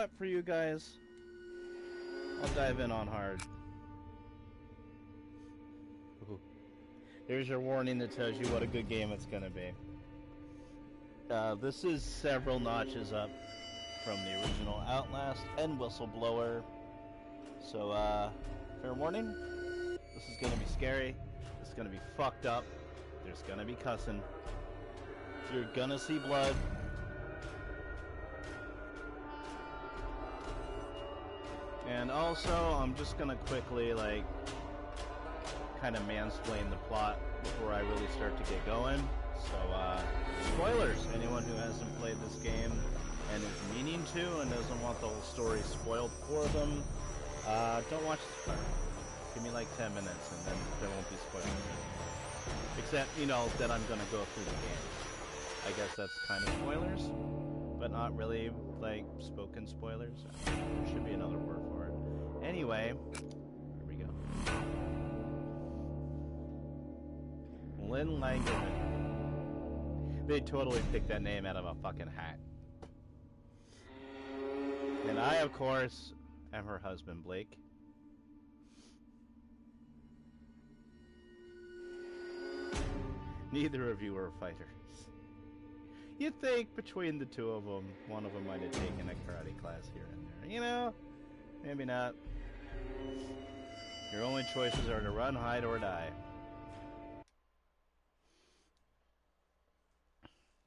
what? For you guys, I'll dive in on hard. Ooh. Here's your warning that tells you what a good game it's gonna be. This is several notches up from the original Outlast and Whistleblower. So, fair warning, this is gonna be scary, this is gonna be fucked up, there's gonna be cussing, you're gonna see blood. And also, I'm just gonna quickly, like, kind of mansplain the plot before I really start to get going. So, spoilers! Anyone who hasn't played this game and is meaning to and doesn't want the whole story spoiled for them, don't watch this part. Give me like 10 minutes and then there won't be spoilers. Except, you know, that I'm gonna go through the game. I guess that's kind of spoilers, but not really, like, spoken spoilers. There should be another word for it. Anyway, here we go. Lynn Langerman. They totally picked that name out of a fucking hat. And I, of course, am her husband, Blake. Neither of you are fighters. You'd think between the two of them, one of them might have taken a karate class here and there. You know, maybe not. Your only choices are to run, hide, or die.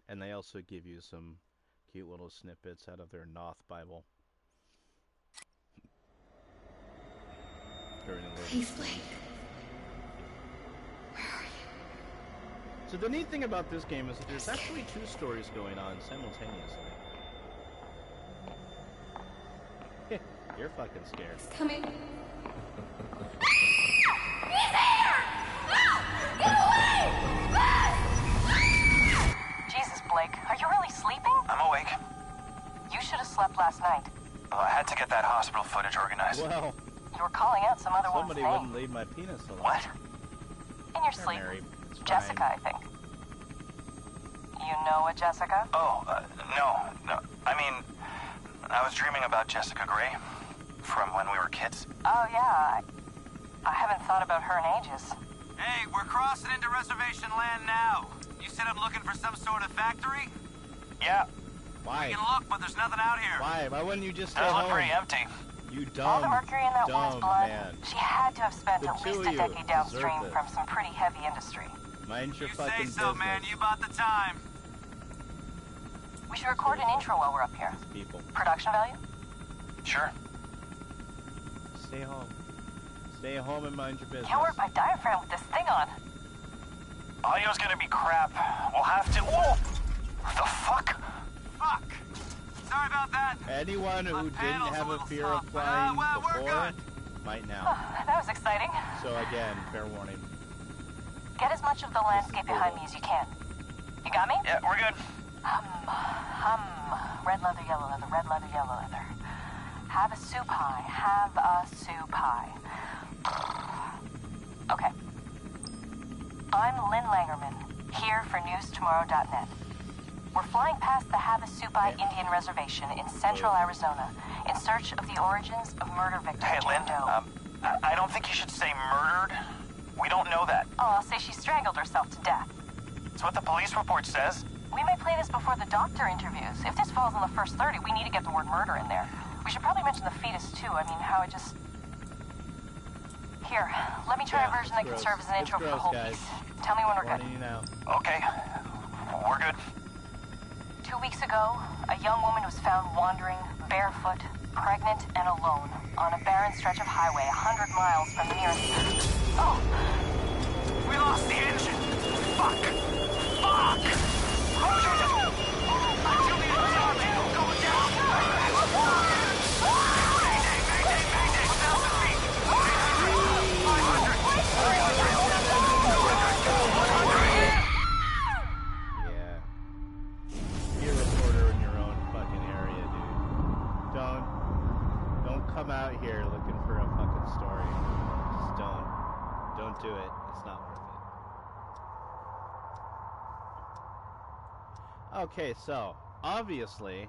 And they also give you some cute little snippets out of their Noth Bible. Please, Blake. Where are you? So the neat thing about this game is that there's actually two stories going on simultaneously. You're fucking scared. He's coming. He's there! Ah! Get away! Jesus, Blake, are you really sleeping? I'm awake. You should have slept last night. Oh, I had to get that hospital footage organized. Well, You were calling out some other somebody woman's wouldn't name. leave my penis alone. What? In your They're sleep. married. It's Jessica, fine. I think. You know a Jessica? Oh, no. I mean, I was dreaming about Jessica Gray from when we were kids. Oh, yeah. I haven't thought about her in ages. Hey, we're crossing into reservation land now. You said I'm looking for some sort of factory? Yeah, Why? You can look, but there's nothing out here. Why? Why wouldn't you just stay does home? look pretty empty. You All the dumb, mercury in that woman's dumb blood, man. she had to have spent The at two least of a you decade downstream deserve from this. some pretty heavy industry. Mind your You fucking say so, business. man. You bought the time. We should record an intro while we're up here. People, Production value? Sure. stay home. Stay home and mind your business. Can't work my diaphragm with this thing on. Audio's gonna be crap. We'll have to... Whoa! The fuck? Fuck. Sorry about that. Anyone who My didn't panel's have a a little fear soft, of but, flying well, we're before good. might now. That was exciting. So again, fair warning. Get as much of the landscape behind me as you can. You got me? Yeah, we're good. Red leather, yellow leather, red leather, yellow leather. Have a soup pie, have a soup pie. Okay. I'm Lynn Langerman, here for newstomorrow.net. We're flying past the Havasupai Indian Reservation in central Arizona in search of the origins of murder victim Hey, Lynn, Jane Doe. I don't think you should say murdered. We don't know that. Oh, I'll say she strangled herself to death. It's what the police report says. We may play this before the doctor interviews. If this falls in the first 30, we need to get the word murder in there. We should probably mention the fetus, too. I mean, how it just... Here, let me try Yeah, a version that can it's serve as an gross. intro It's for the gross, whole guys. piece. Tell me when we're good. Warning you now. Okay. We're good. 2 weeks ago, a young woman was found wandering, barefoot, pregnant, and alone on a barren stretch of highway 100 miles from the nearest... Oh! We lost the engine. Fuck. Fuck. Until the tornado going down. Mayday, mayday, mayday. 1,000 feet. 800, 500, 200, 100. Yeah. Be a reporter in your own fucking area, dude. Don't come out here looking for a fucking story. Just don't. Don't do it. It's not worth it. Okay, so obviously,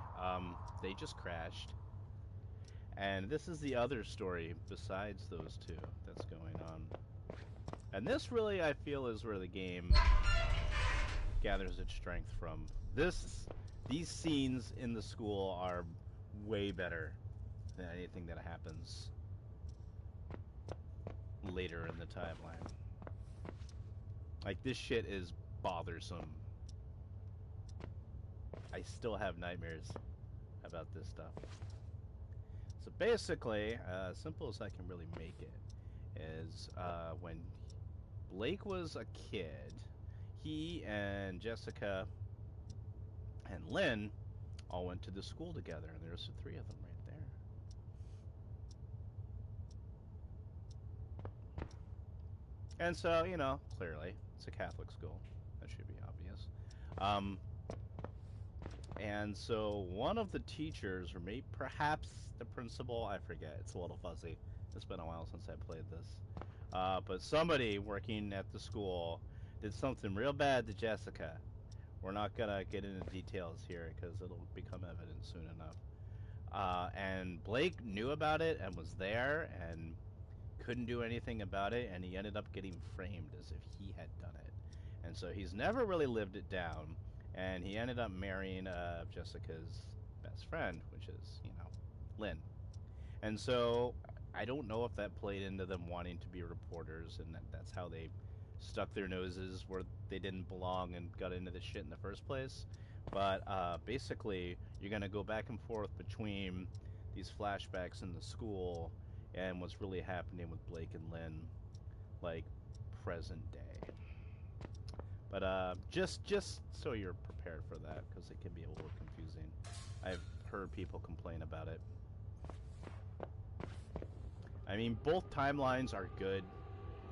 they just crashed. And this is the other story besides those two that's going on. And this really, I feel, is where the game gathers its strength from. These scenes in the school are way better than anything that happens later in the timeline. Like, this shit is bothersome. I still have nightmares about this stuff. So basically, as simple as I can really make it, is when Blake was a kid, he and Jessica and Lynn all went to the school together, and there's the three of them right there. And so, you know, clearly, it's a Catholic school. That should be obvious. And so one of the teachers, or maybe perhaps the principal, I forget, it's a little fuzzy. It's been a while since I played this. But somebody working at the school did something real bad to Jessica. We're not going to get into details here because it'll become evident soon enough. And Blake knew about it and was there and couldn't do anything about it, and he ended up getting framed as if he had done it. And so he's never really lived it down, and he ended up marrying Jessica's best friend, which is, you know, Lynn. And so I don't know if that played into them wanting to be reporters, and that's how they stuck their noses where they didn't belong and got into this shit in the first place. But basically, you're going to go back and forth between these flashbacks in the school and what's really happening with Blake and Lynn, like, present day. But just so you're prepared for that, because it can be a little confusing. I've heard people complain about it. I mean, both timelines are good.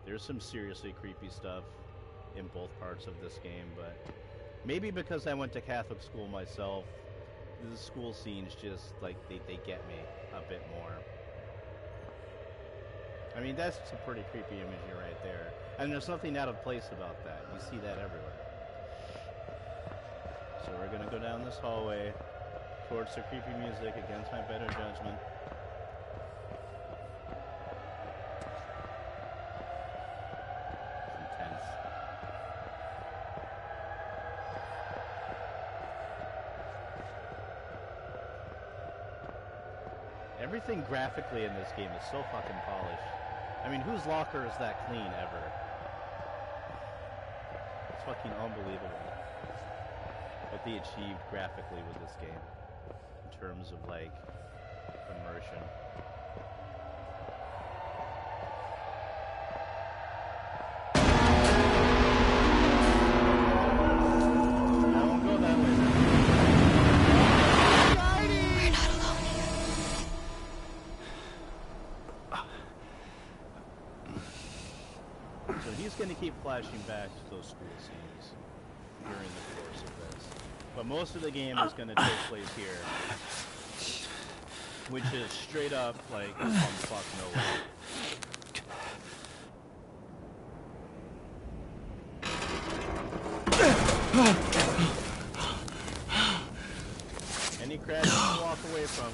There's some seriously creepy stuff in both parts of this game, but maybe because I went to Catholic school myself, the school scenes just, like, they get me a bit more. I mean, that's some pretty creepy imagery right there. And there's nothing out of place about that. You see that everywhere. So we're going to go down this hallway towards the creepy music against my better judgment. It's intense. Everything graphically in this game is so fucking polished. I mean, whose locker is that clean ever? It's fucking unbelievable what they achieved graphically with this game in terms of, like, immersion. I won't go that way. We're not alone here. So he's going to keep flashing back to those school scenes during the course of this. But most of the game is going to take place here, which is straight up, like, bumfuck nowhere. Any crowd you can walk away from.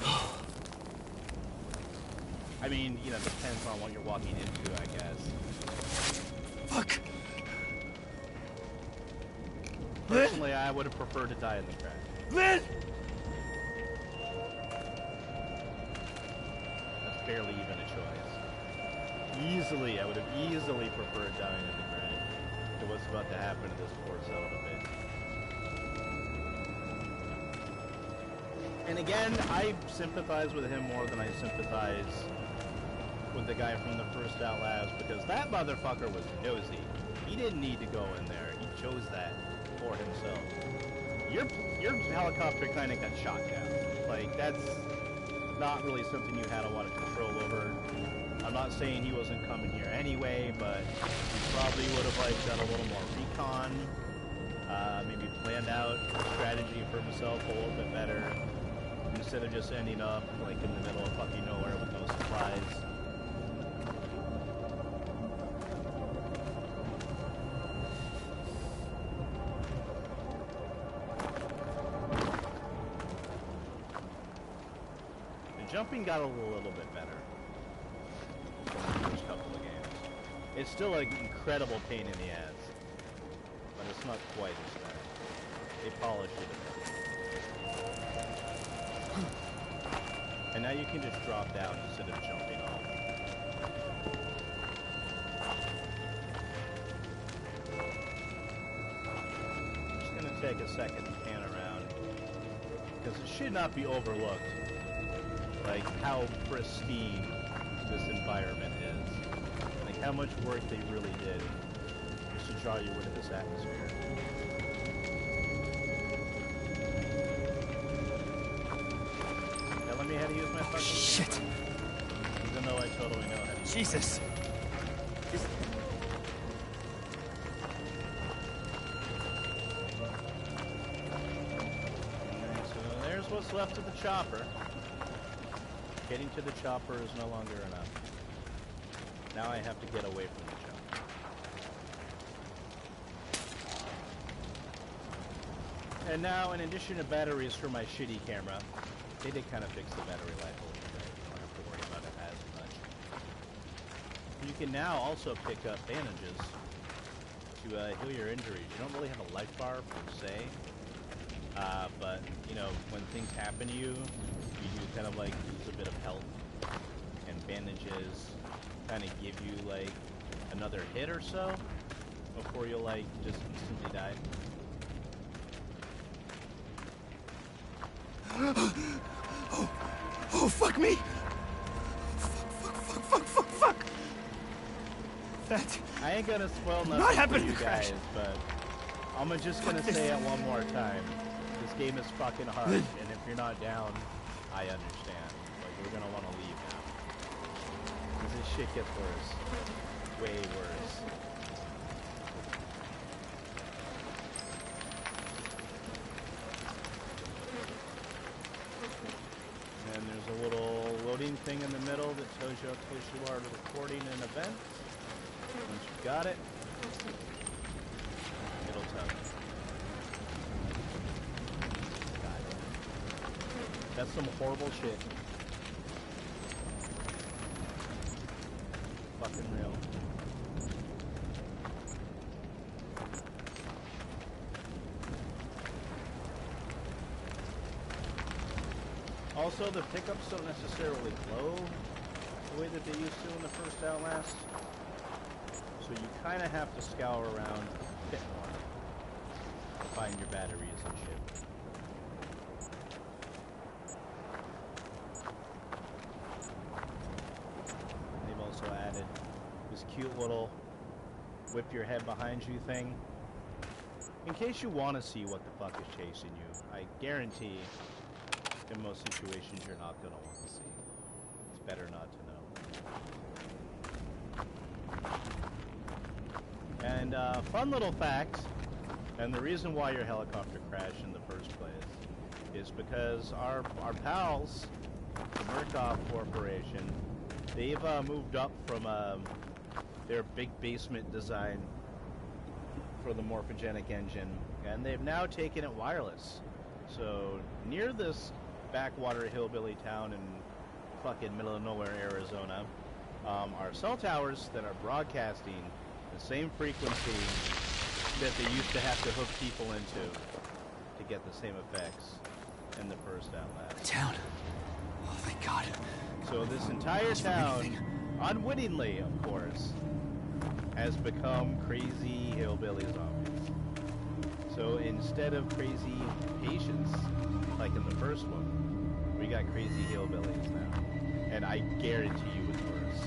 I mean, you know, it depends on what you're walking into, I guess. Fuck! Personally, I would have preferred to die in the crash. Lynn! That's barely even a choice. Easily, I would have easily preferred dying in the crash to what's about to happen to this poor son of a bitch. And again, I sympathize with him more than I sympathize with the guy from the first Outlast, because that motherfucker was nosy. He didn't need to go in there. He chose that for himself. Your helicopter kind of got shot down. Like, that's not really something you had a lot of control over. I'm not saying he wasn't coming here anyway, but he probably would have, like, done a little more recon, maybe planned out a strategy for himself a little bit better, instead of just ending up, like, in the middle of fucking nowhere with no supplies. jumping got a little bit better than the first couple of games. It's still an incredible pain in the ass, but it's not quite as bad. They polished it a bit. And now you can just drop down instead of jumping off. I'm just gonna take a second to pan around, because it should not be overlooked, like how pristine this environment is. Like how much work they really did just to draw you into this atmosphere. Telling me how to use my fucking Shit. camera, even though I totally know how to use it. Jesus. Alright, so there's what's left of the chopper. Getting to the chopper is no longer enough. Now I have to get away from the chopper. And now, in addition to batteries for my shitty camera, they did kind of fix the battery life a little bit. You don't have to worry about it as much. You can now also pick up bandages to heal your injuries. You don't really have a life bar per se, but you know, when things happen to you, you do kind of like lose a bit of health, and bandages kind of give you like another hit or so before you'll like just instantly die. Oh, fuck me! Fuck! That... I ain't gonna spoil Not nothing for happening you to crash. guys, but I'm just gonna say it one more time. This game is fucking hard, and if you're not down, I understand. But you're gonna want to leave now. Because this shit gets worse. Way worse. And there's a little loading thing in the middle that tells you how close you are to recording an event. Once you've got it, it'll tell you. Got it. That's some horrible shit. Fucking real. Also, the pickups don't necessarily glow the way that they used to in the first Outlast. So you kind of have to scour around a bit more to find your batteries and shit. They've also added this cute little whip your head behind you thing. In case you want to see what the fuck is chasing you, I guarantee in most situations you're not going to want to see. It's better not to know. And fun little fact, and the reason why your helicopter crashed in the first place is because our pals, the Murkoff Corporation, they've moved up from their big basement design for the morphogenic engine, and they've now taken it wireless. So near this backwater hillbilly town in fucking middle of nowhere Arizona are cell towers that are broadcasting the same frequency that they used to have to hook people into to get the same effects in the first Outlast. Town. Oh, thank God. So this entire town, unwittingly of course, has become crazy hillbilly zombies. So instead of crazy patients like in the first one, we got crazy hillbillies now. And I guarantee you it's worse.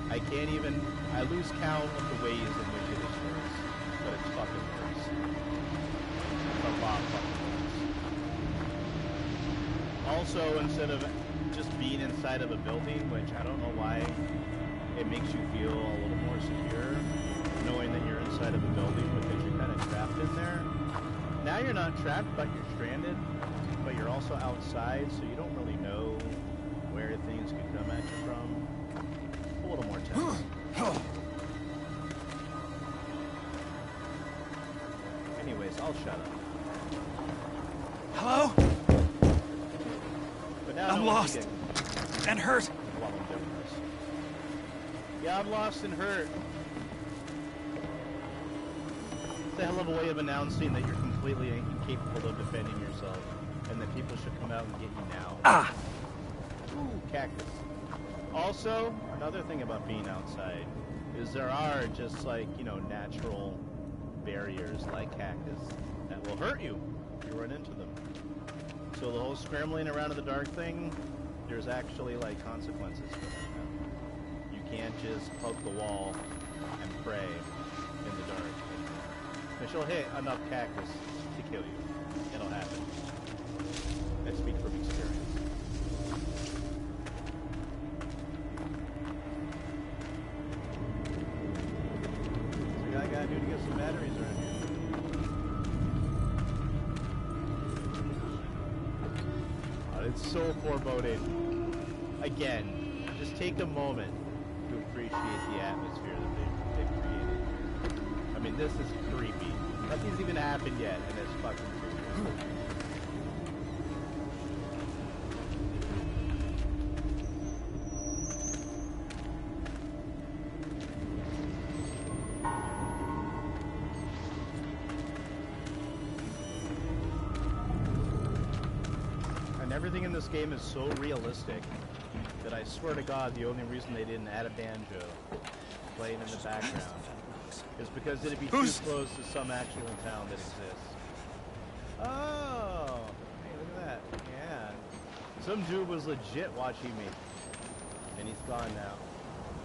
I lose count of the ways in which it is worse. But it's fucking worse. It's a lot fucking worse. Also, instead of just being inside of a building, which I don't know why, it makes you feel a little more secure, knowing that you're inside of a building because you're kind of trapped in there. Now you're not trapped, but you're stranded. But you're also outside, so you don't really know where things could come at you from. A little more tense. Anyways, I'll shut up. Hello? But But now I'm no one lost. can get And hurt. while I'm doing this. Yeah, I'm lost and hurt. It's a hell of a way of announcing that you're completely incapable of defending yourself, and that people should come out and get you now. Ah! Ooh, cactus. Also, another thing about being outside is there are just like, you know, natural barriers like cactus that will hurt you if you run into them. So the whole scrambling around in the dark thing, there's actually like consequences for that now. You can't just poke the wall and pray in the dark anymore. But you'll hit enough cactus to kill you. It'll happen. I speak from experience. So I gotta do to get some batteries around here. It's so foreboding. Again, just take a moment to appreciate the atmosphere that they've created. I mean, this is creepy. Nothing's even happened yet, and it's fucking creepy. Everything in this game is so realistic that I swear to God the only reason they didn't add a banjo playing in the background is because it'd be too close to some actual town that exists. Oh, hey, look at that. Yeah. Some dude was legit watching me. And he's gone now.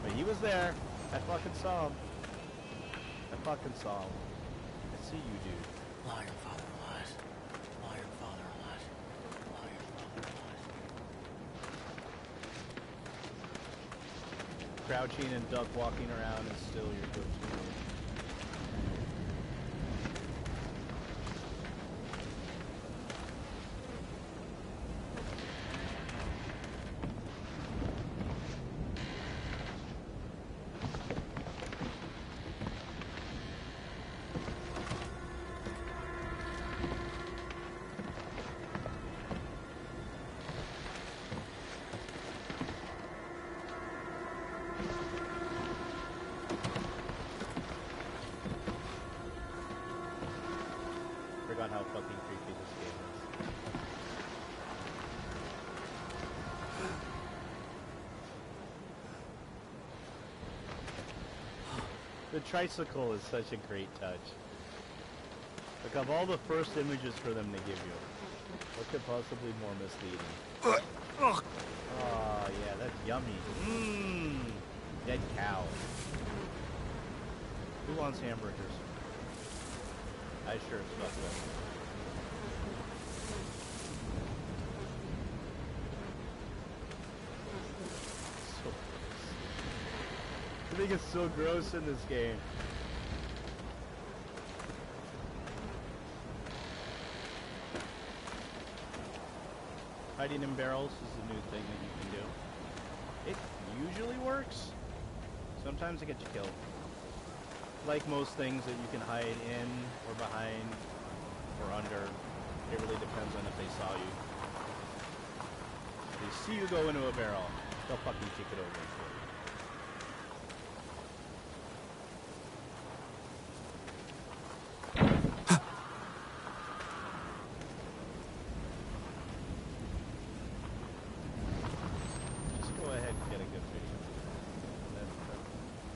But he was there. I fucking saw him. I fucking saw him. I see you, dude. Liar, father, lies. Liar, father, lies. Liar, father, lies. Crouching and duck walking around is still your go-to move. Forgot how fucking creepy this game is. The tricycle is such a great touch. Look, of all the first images for them to give you, what could possibly more misleading? Oh yeah, that's yummy. Mmm, dead cow. Who wants hamburgers? I sure as fuck will. So gross. I think it's so gross in this game. Hiding in barrels is a new thing that you can do. It usually works. Sometimes it gets you killed. Like most things that you can hide in or behind or under, it really depends on if they saw you. If they see you go into a barrel, they'll fucking kick it over. Just go ahead and get a good video.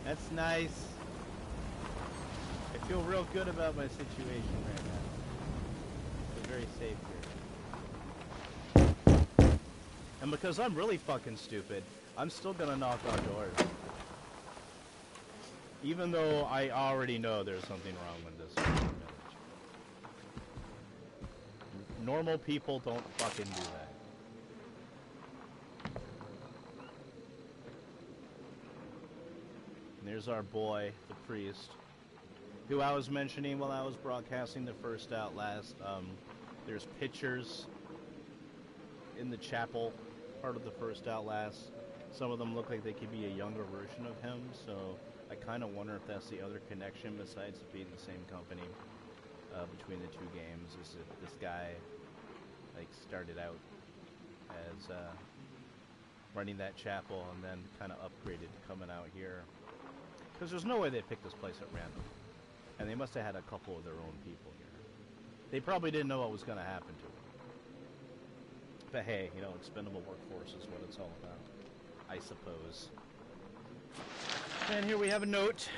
That's nice. I feel real good about my situation right now. I'm very safe here. And because I'm really fucking stupid, I'm still gonna knock on doors. Even though I already know there's something wrong with this village. Normal people don't fucking do that. And there's our boy, the priest, who I was mentioning while I was broadcasting the first Outlast. There's pictures in the chapel, part of the first Outlast. Some of them look like they could be a younger version of him, so I kind of wonder if that's the other connection besides it being the same company between the two games, is that this guy like started out as running that chapel and then kind of upgraded to coming out here. Because there's no way they picked this place at random. And they must have had a couple of their own people here. They probably didn't know what was going to happen to them. But hey, you know, expendable workforce is what it's all about, I suppose. And here we have a note.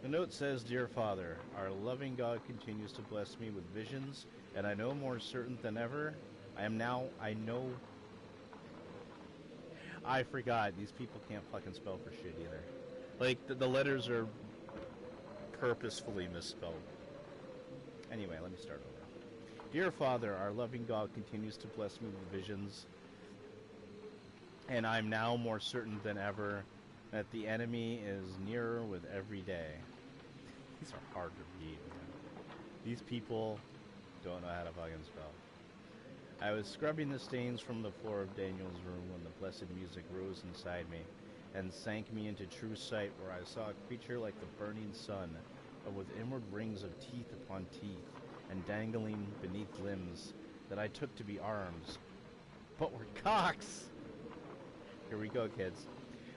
The note says, "Dear Father, our loving God continues to bless me with visions, and I know more certain than ever. I forgot. These people can't fucking spell for shit either. Like, the letters are purposefully misspelled. Anyway, let me start over. Dear Father, our loving God continues to bless me with visions, and I'm now more certain than ever that the enemy is nearer with every day." These are hard to read, man. These people don't know how to fucking spell. "I was scrubbing the stains from the floor of Daniel's room when the blessed music rose inside me and sank me into true sight, where I saw a creature like the burning sun, but with inward rings of teeth upon teeth, and dangling beneath limbs that I took to be arms, but were cocks." Here we go, kids.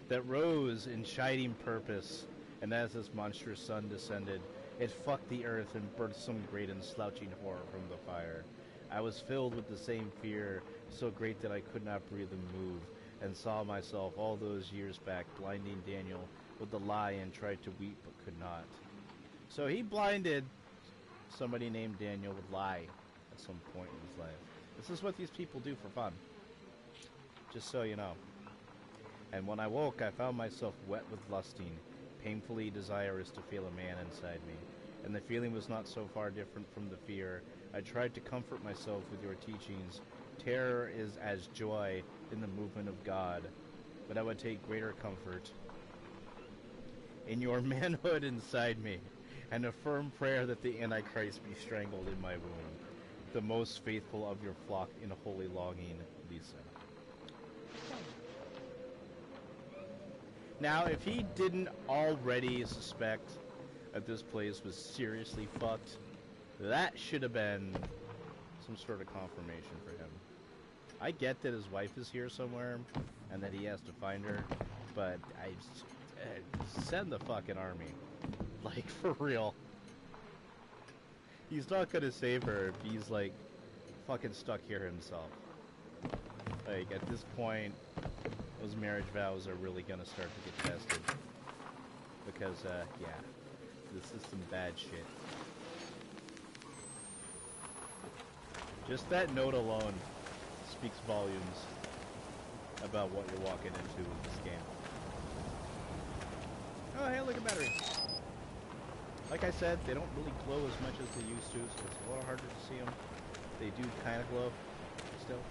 "That rose in shining purpose, and as this monstrous sun descended, it fucked the earth and birthed some great and slouching horror from the fire. I was filled with the same fear, so great that I could not breathe and move, and saw myself all those years back blinding Daniel with the lie and tried to weep but could not." So he blinded somebody named Daniel with lie at some point in his life. This is what these people do for fun. Just so you know. "And when I woke, I found myself wet with lusting, painfully desirous to feel a man inside me. And the feeling was not so far different from the fear. I tried to comfort myself with your teachings. Terror is as joy in the movement of God. But I would take greater comfort in your manhood inside me, and a firm prayer that the Antichrist be strangled in my womb. The most faithful of your flock in holy longing, Lisa." Now, if he didn't already suspect that this place was seriously fucked, that should have been some sort of confirmation for him. I get that his wife is here somewhere and that he has to find her, but send the fucking army. Like, for real. He's not gonna save her if he's, like, fucking stuck here himself. Like, at this point, those marriage vows are really gonna start to get tested. Because, yeah, this is some bad shit. Just that note alone speaks volumes about what you're walking into with this game. Oh, hey, look at battery. Like I said, they don't really glow as much as they used to, so it's a little harder to see them. They do kind of glow, still.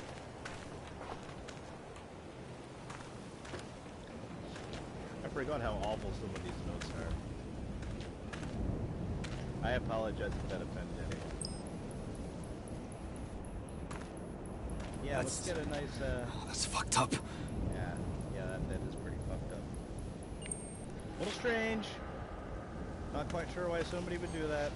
I forgot how awful some of these notes are. I apologize if that offended anyone. Yeah, let's get a nice, Oh, that's fucked up. Yeah, that is pretty fucked up. A little strange. Not quite sure why somebody would do that.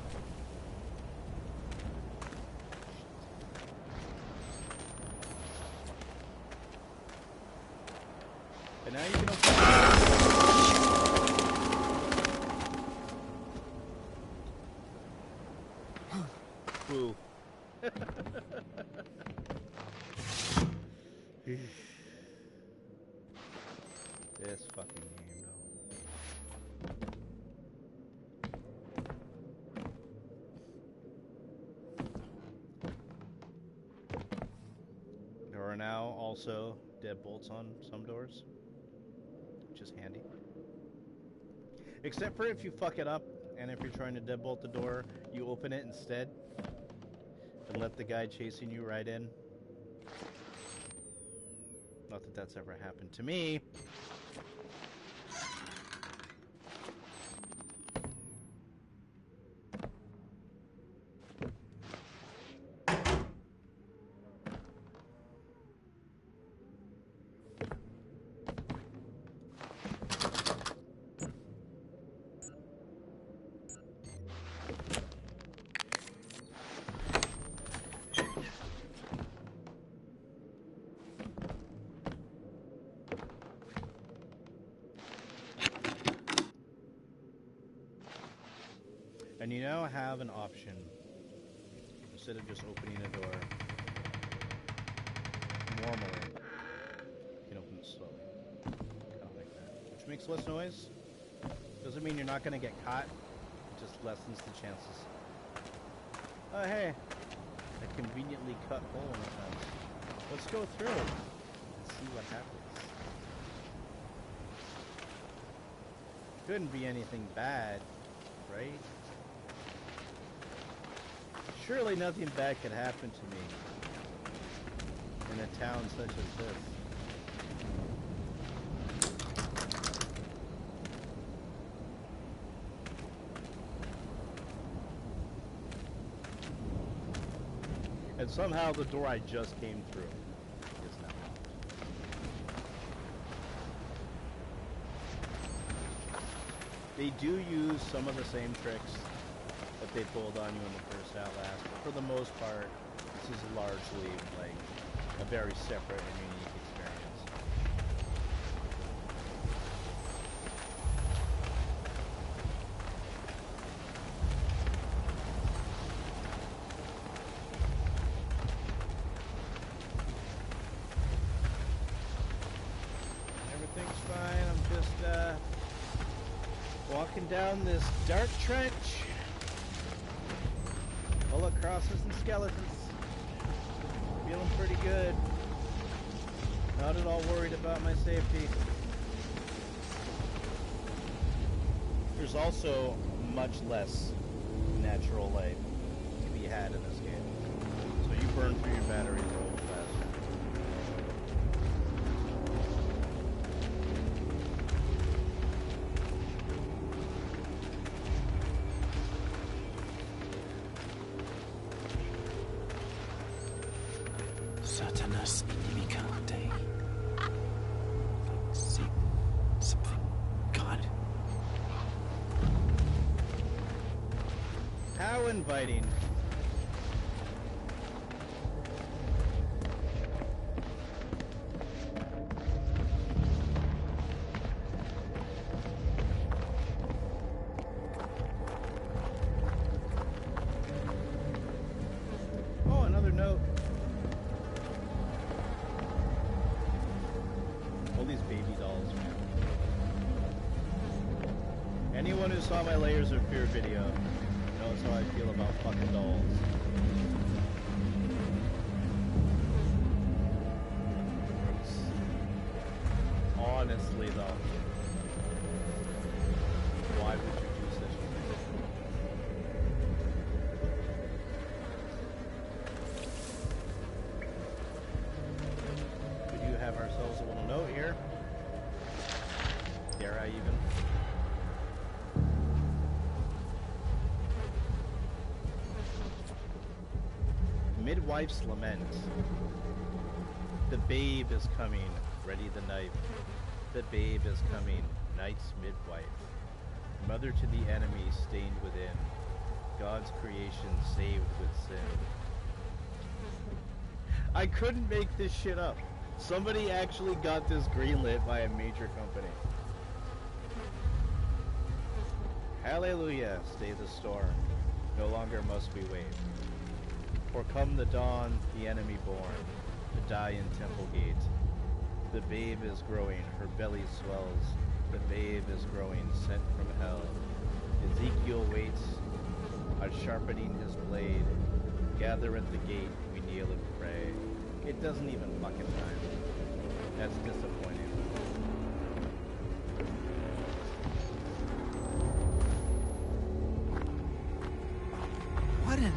And now you can open. Boo. This fucking game, though. There are now also deadbolts on some doors, which is handy. Except for if you fuck it up, and if you're trying to deadbolt the door, you open it instead, and let the guy chasing you right in. Not that that's ever happened to me. And you now have an option. Instead of just opening a door normally, you can open it slowly. Kind of like that. Which makes less noise. Doesn't mean you're not going to get caught. It just lessens the chances. Oh, hey. A conveniently cut hole in the fence. Let's go through and see what happens. Couldn't be anything bad, right? Surely nothing bad could happen to me in a town such as this. And somehow the door I just came through is now locked. They do use some of the same tricks that they pulled on you in the first Outlast, but for the most part, this is largely like a very separate and unique experience. Everything's fine. I'm just walking down this dark trench. Full of crosses and skeletons. Feeling pretty good. Not at all worried about my safety. There's also much less natural light to be had in this game. So you burn through your batteries a little faster. Satanas inimicate. See something. God. How inviting. Oh, another note. All these baby dolls, man. Anyone who saw my Layers of Fear video knows how I feel about fucking dolls. Honestly, though, why would you do such a thing? We do have ourselves a little note here. Dare I even? Midwife's lament. The babe is coming, ready the knife. The babe is coming, night's midwife. Mother to the enemy stained within. God's creation saved with sin. I couldn't make this shit up. Somebody actually got this greenlit by a major company. Hallelujah, stay the storm. No longer must we wait. For come the dawn, the enemy born, to die in temple gate. The babe is growing, her belly swells. The babe is growing, sent from hell. Ezekiel waits, sharpening his blade. Gather at the gate, we kneel and pray. It doesn't even fucking time. That's disappointing. What in...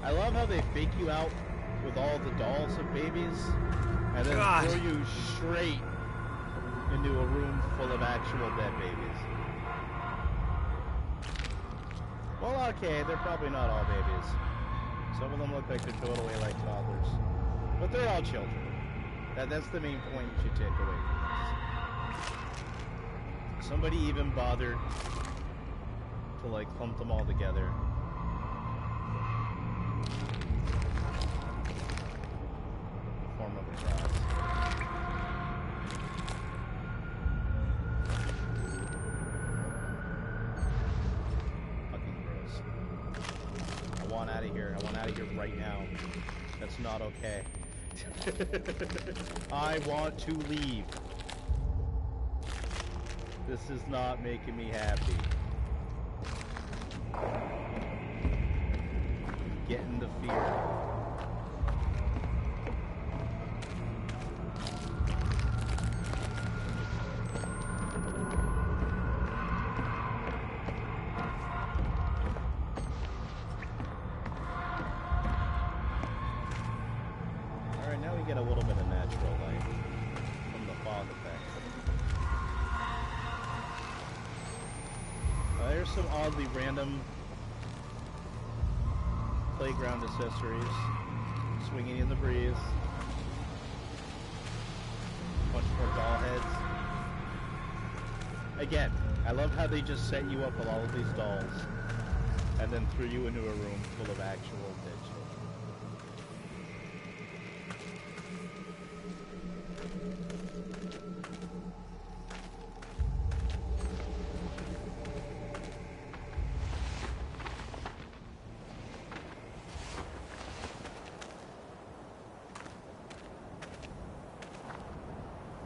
I love how they fake you out with all the dolls of babies, and then God. throw you straight into a room full of actual dead babies. Well, okay, they're probably not all babies. Some of them look like they're totally like toddlers. But they're all children. That's the main point you should take away from this. Somebody even bothered to, like, clump them all together. Form of a cross. right now. That's not okay. I want to leave. This is not making me happy. Getting the fear. Alright, now we get a little bit of natural light from the fog effect. There's some oddly random playground accessories swinging in the breeze. Bunch more doll heads. Again, I love how they just set you up with all of these dolls and then threw you into a room full of actual dead children.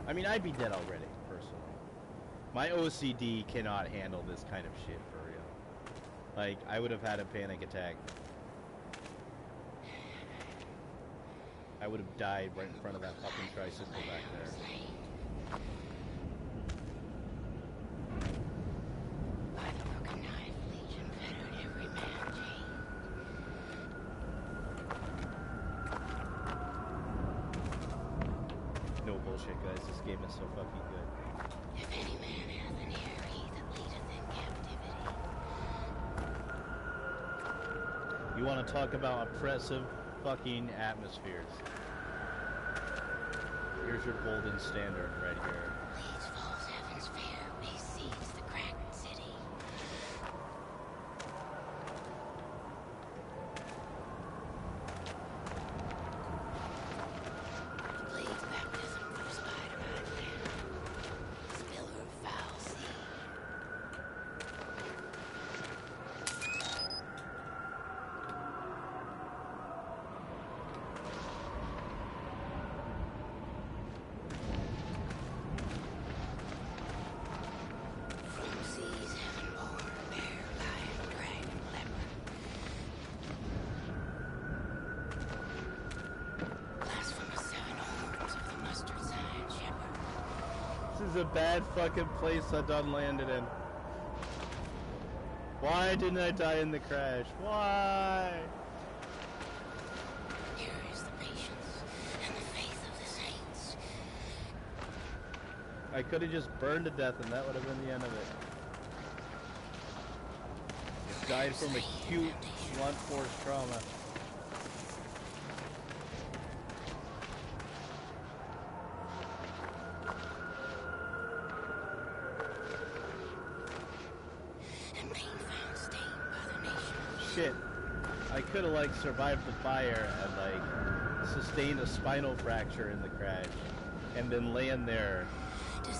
I mean, I'd be dead already, personally. My OCD cannot handle this kind of shit, for real. Like, I would have had a panic attack. I would have died right in front of that fucking tricycle back there. No bullshit, guys. This game is so fucking good. If any man hath an ear, he that leadeth in captivity. You want to talk about oppressive fucking atmospheres? Here's your golden standard right here. Leeds falls heaven's fair, besiege the cracked city. Plague baptism for the spider-man here. Spiller of foul seed. From seas heaven-born, bear, lion, dragon, leopard. Blasphemous seven horns of the mustard sign shepherd. This is a bad fucking place I done landed in. Why didn't I die in the crash? Why? Here is the patience and the faith of the saints. I could have just burned to death and that would have been the end of it. Just died from acute blunt force trauma. And pain found stained by the nation. Shit. I could have like survived the fire and like sustained a spinal fracture in the crash and been laying there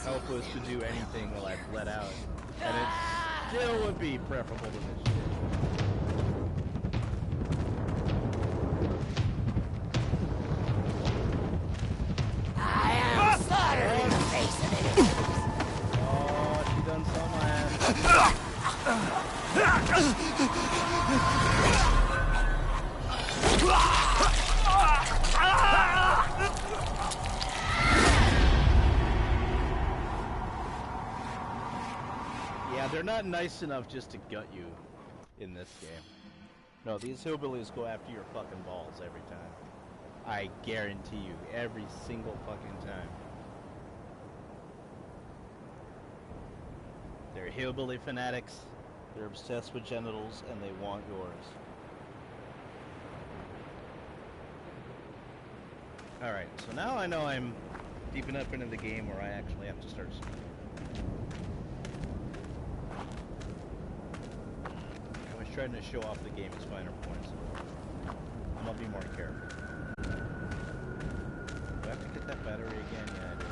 helpless to do anything while I bled out. And it still would be preferable to this shit. I am slaughtered in the face of it. Oh, she done saw my ass. Yeah, they're not nice enough just to gut you in this game. No, these hillbillies go after your fucking balls every time. I guarantee you, every single fucking time. They're hillbilly fanatics, they're obsessed with genitals, and they want yours. Alright, so now I know I'm deep enough into the game where I actually have to start speaking. I was trying to show off the game's finer points. I'm gonna be more careful. Do I have to get that battery again? Yeah, I do.